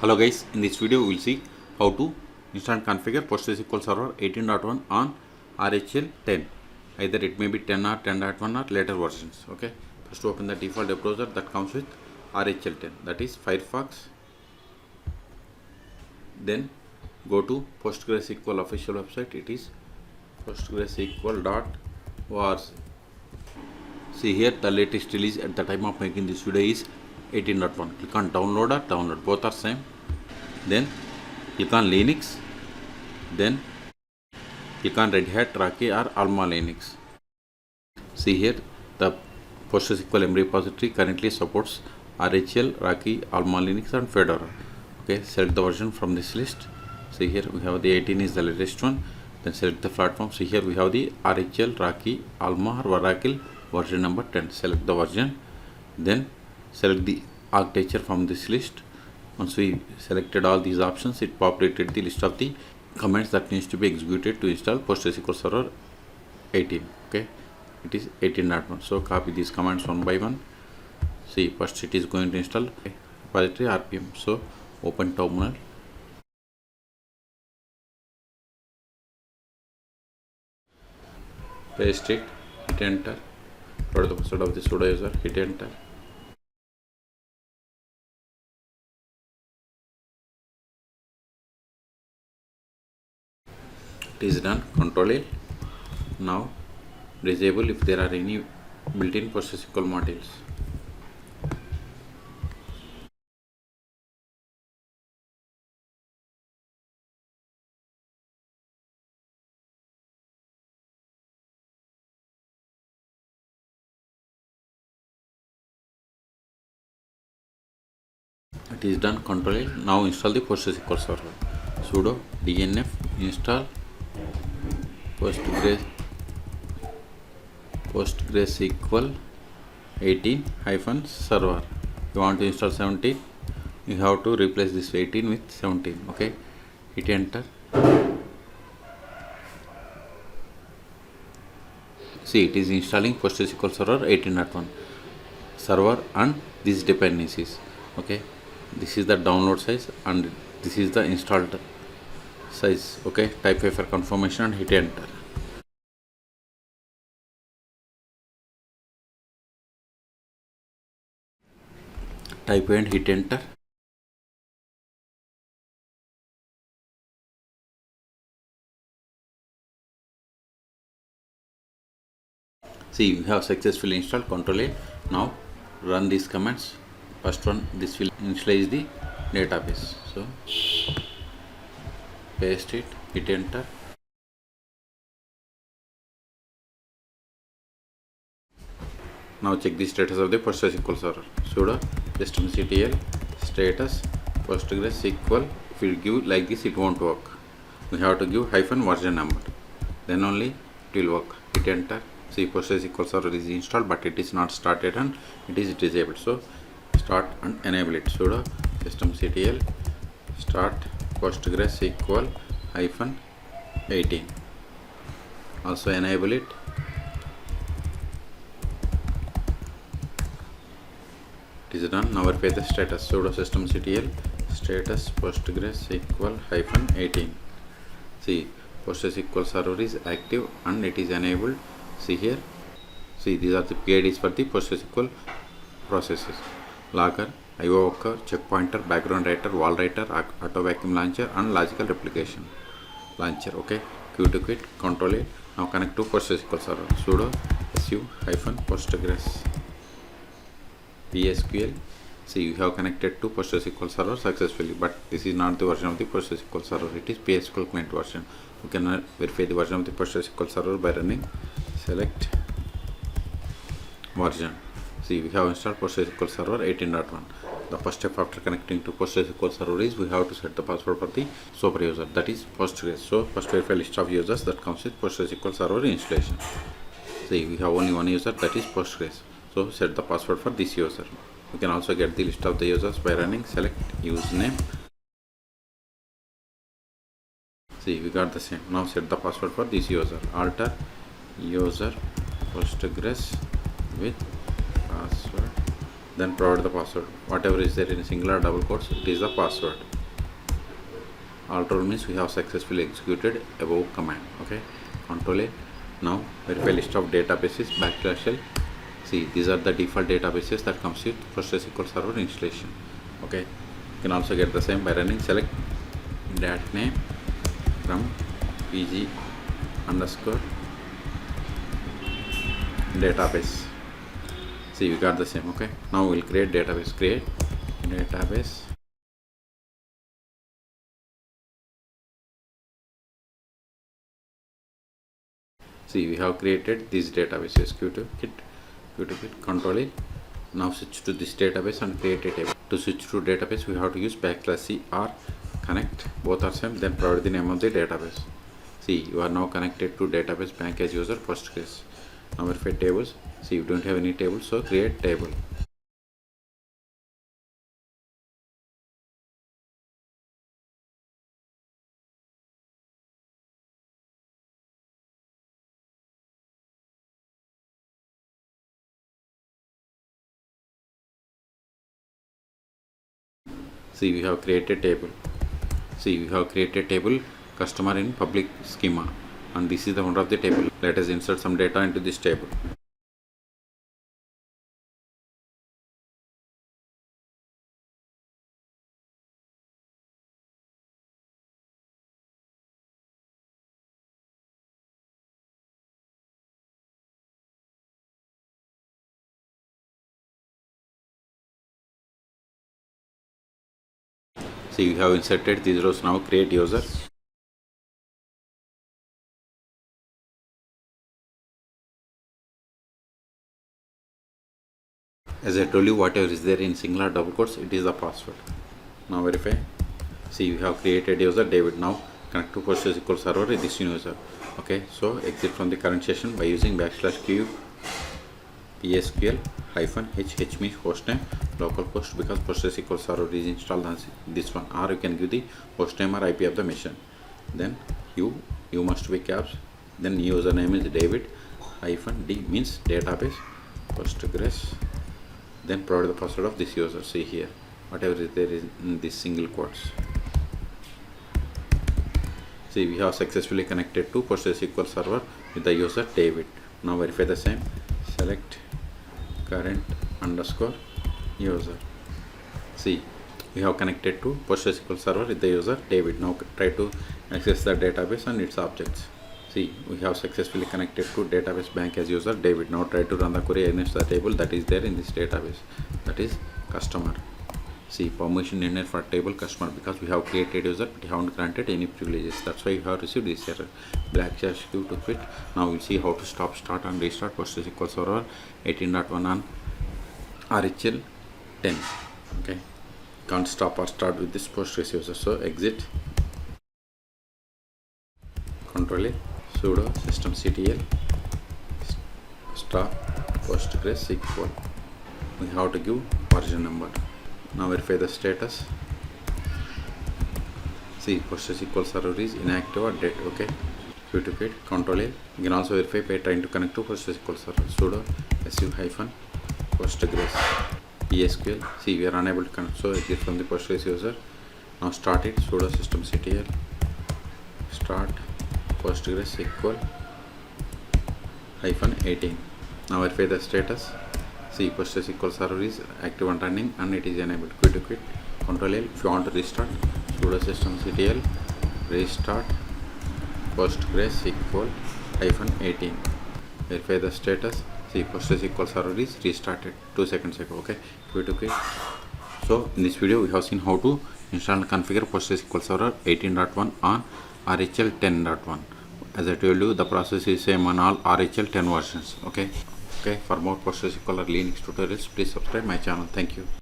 Hello guys, in this video we will see how to install and configure PostgreSQL Server 18.1 on RHEL 10. Either it may be 10 or 10.1 or later versions. Okay, first open the default web browser that comes with RHEL 10, that is Firefox. Then go to PostgreSQL official website, it is postgresql.org. See here the latest release at the time of making this video is 18.1. Click on download or download, both are same. Then click on Linux, then click on Red Hat, RHEL or Alma Linux. See here the PostgreSQL M repository currently supports RHEL, RHEL, Alma Linux and Fedora. Okay, select the version from this list. See here we have the 18 is the latest one. Then select the platform. See here we have the RHEL, RHEL, Alma or RHEL version number 10. Select the version. Then select the architecture from this list. Once we selected all these options, it populated the list of the commands that needs to be executed to install PostgreSQL Server 18. Okay, it is 18.1. So copy these commands one by one. See, first it is going to install repository RPM. So open terminal. Paste it, hit enter. For the password of the sudo user, hit enter. It is done. Control A. Now disable if there are any built-in PostgreSQL modules. It is done. Control A. Now install the PostgreSQL server. Sudo dnf install PostgreSQL 18-server. You want to install 17, you have to replace this 18 with 17. Okay, hit enter. See, it is installing PostgreSQL Server 18.1 server and these dependencies. Okay, this is the download size and this is the installed size. Okay, type A for confirmation and hit enter. Type A and hit enter. See, we have successfully installed. Control A. Now run these commands. First one, this will initialize the database. So paste it, hit enter. Now check the status of the PostgreSQL server. Sudo systemctl status PostgreSQL. If you give like this, it won't work. We have to give -version number. Then only it will work. Hit enter. See, PostgreSQL server is installed, but it is not started and it is disabled. So start and enable it. Sudo systemctl start PostgreSQL -18. Also enable it. It is done. Now verify the status. Sudo systemctl status PostgreSQL -18. See, PostgreSQL server is active and it is enabled. See here. See, these are the PIDs for the PostgreSQL processes: logger, IO worker, checkpointer, background writer, wall writer, auto vacuum launcher, and logical replication launcher. Okay, Q to quit. Control A. Now connect to PostgreSQL server. Sudo su-postgres PSQL. See, you have connected to PostgreSQL server successfully, but this is not the version of the PostgreSQL server. It is PSQL client version. You can verify the version of the PostgreSQL server by running select version. See, we have installed PostgreSQL server 18.1. The first step after connecting to PostgreSQL server is we have to set the password for the super user, that is Postgres. So first verify list of users that comes with PostgreSQL server installation. See, we have only one user, that is Postgres. So set the password for this user. You can also get the list of the users by running select username. See, we got the same. Now set the password for this user. Alter user Postgres with password. Then provide the password. Whatever is there in single or double quotes, it is the password. alt role means we have successfully executed above command. Okay, control A. Now verify list of databases /shell. See, these are the default databases that comes with PostgreSQL Server installation. Okay, you can also get the same by running select dat name from pg underscore database. See, we got the same. Okay, now we'll create database. Create database. See, we have created these databases. Q2 kit, control it. Now switch to this database and create a table. To switch to database, we have to use /c or connect. Both are same. Then provide the name of the database. See, you are now connected to database bank as user Postgres. Now verify tables. See, you don't have any tables, so create table. See, we have created table. See, we have created table customer in public schema, and this is the owner of the table. Let us insert some data into this table. See, we have inserted these rows. Now create user. As I told you, whatever is there in singular double quotes, it is the password. Now verify. See, we have created user David. Now connect to PostgreSQL Server with this user. Okay, so exit from the current session by using /q PSQL -h means hostname localhost, because PostgreSQL Server is installed on this one, or you can give the hostname or IP of the machine. Then you must be caps. Then username is David -d means database Postgres. Then provide the password of this user. See here, whatever is there is in this single quotes. See, we have successfully connected to PostgreSQL Server with the user David. Now verify the same. Select current underscore user. See, we have connected to PostgreSQL Server with the user David. Now try to access the database and its objects. See, we have successfully connected to database bank as user David. Now try to run the query against the table that is there in this database, that is customer. See, permission needed for table customer, because we have created user but haven't granted any privileges. That's why you have received this error. /q to quit. Now we'll see how to stop, start and restart PostgreSQL Server 18.1 on RHEL 10. Okay, can't stop or start with this Postgres user, so exit. Control A, sudo systemctl start PostgreSQL. We have to give version number. Now verify the status. See, PostgreSQL Server is inactive or dead. Okay, to quit. Control A. You can also verify by trying to connect to PostgreSQL Server. Sudo su-postgres PSQL. See, we are unable to connect, so exit from the Postgres user. Now start it. Sudo systemctl start PostgreSQL -18. Now verify the status. See, PostgreSQL Server is active and running and it is enabled. Quit. Control L. If you want to restart, sudo systemctl restart PostgreSQL -18. Verify the status. See, PostgreSQL Server is restarted 2 seconds ago. Okay, quit. So in this video we have seen how to install and configure PostgreSQL Server 18.1 on RHEL 10.1. As I told you, the process is same on all RHEL 10 versions. Okay, for more PostgreSQL or Linux tutorials, please subscribe my channel. Thank you.